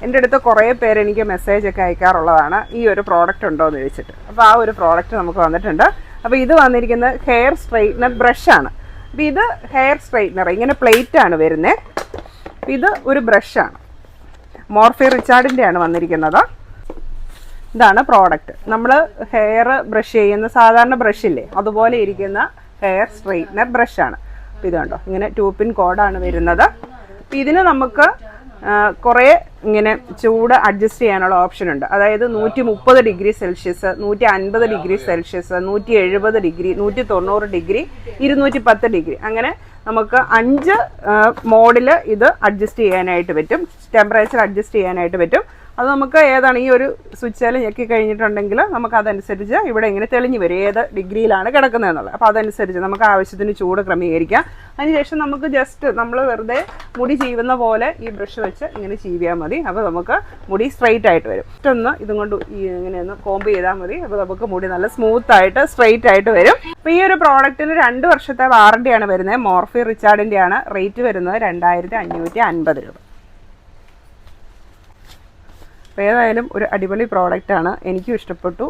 എൻ്റെ അടുത്ത് കുറേ പേര് എനിക്ക് മെസ്സേജൊക്കെ അയക്കാറുള്ളതാണ് ഈ ഒരു പ്രോഡക്റ്റ് ഉണ്ടോ എന്ന് ചോദിച്ചിട്ട്. അപ്പോൾ ആ ഒരു പ്രോഡക്റ്റ് നമുക്ക് വന്നിട്ടുണ്ട്. അപ്പോൾ ഇത് വന്നിരിക്കുന്നത് ഹെയർ സ്ട്രെയിറ്റ്നർ ബ്രഷാണ്. അപ്പോൾ ഇത് ഹെയർ സ്ട്രെയിറ്റ്നർ ഇങ്ങനെ പ്ലേറ്റാണ് വരുന്നത്. ഇത് ഒരു ബ്രഷാണ്, മോർഫി റിച്ചാർഡിൻ്റെ ആണ് വന്നിരിക്കുന്നത്. ഇതാണ് പ്രോഡക്റ്റ്. നമ്മൾ ഹെയർ ബ്രഷ് ചെയ്യുന്ന സാധാരണ ബ്രഷില്ലേ അതുപോലെ ഇരിക്കുന്ന ഹെയർ സ്ട്രെയിറ്റ്നർ ബ്രഷാണ്. അപ്പോൾ ഇത് കണ്ടോ, ഇങ്ങനെ 2 പിൻ കോഡാണ് വരുന്നത്. അപ്പോൾ ഇതിന് നമുക്ക് കുറേ ഇങ്ങനെ ചൂട് അഡ്ജസ്റ്റ് ചെയ്യാനുള്ള ഓപ്ഷൻ ഉണ്ട്. അതായത് 130 degree Celsius, 150 degree Celsius, 170 degree, 190 degree, 210 degree, അങ്ങനെ നമുക്ക് 5 മോഡിൽ ഇത് അഡ്ജസ്റ്റ് ചെയ്യാനായിട്ട് പറ്റും. ടെമ്പറേച്ചർ അഡ്ജസ്റ്റ് ചെയ്യാനായിട്ട് പറ്റും. അത് നമുക്ക് ഏതാണ് ഈ ഒരു സ്വിച്ചിൽ ഞെക്കി കഴിഞ്ഞിട്ടുണ്ടെങ്കിൽ നമുക്ക് അതനുസരിച്ച് ഇവിടെ ഇങ്ങനെ തെളിഞ്ഞു വരും ഏത് ഡിഗ്രിയിലാണ് കിടക്കുന്നതെന്നുള്ളത്. അപ്പോൾ അതനുസരിച്ച് നമുക്ക് ആവശ്യത്തിന് ചൂട് ക്രമീകരിക്കാം. അതിനുശേഷം നമുക്ക് ജസ്റ്റ് നമ്മൾ വെറുതെ മുടി ചീവുന്ന പോലെ ഈ ബ്രഷ് വെച്ച് ഇങ്ങനെ ചീവിയാൽ മതി. അപ്പോൾ നമുക്ക് മുടി സ്ട്രെയിറ്റ് ആയിട്ട് വരും. ഒന്ന് ഇതും കൊണ്ട് ഇങ്ങനെയൊന്ന് കോംബ് ചെയ്താൽ മതി. അപ്പോൾ നമുക്ക് മുടി നല്ല സ്മൂത്ത് ആയിട്ട് സ്ട്രെയിറ്റ് ആയിട്ട് വരും. അപ്പോൾ ഈ ഒരു പ്രോഡക്റ്റിന് 2 വർഷത്തെ വാറണ്ടിയാണ് വരുന്നത്. മോർഫി റിച്ചാർഡിൻ്റെ ആണ്. റേറ്റ് വരുന്നത് 2550 രൂപ. ഏതായാലും ഒരു അടിപൊളി പ്രോഡക്റ്റാണ്, എനിക്കും ഇഷ്ടപ്പെട്ടു.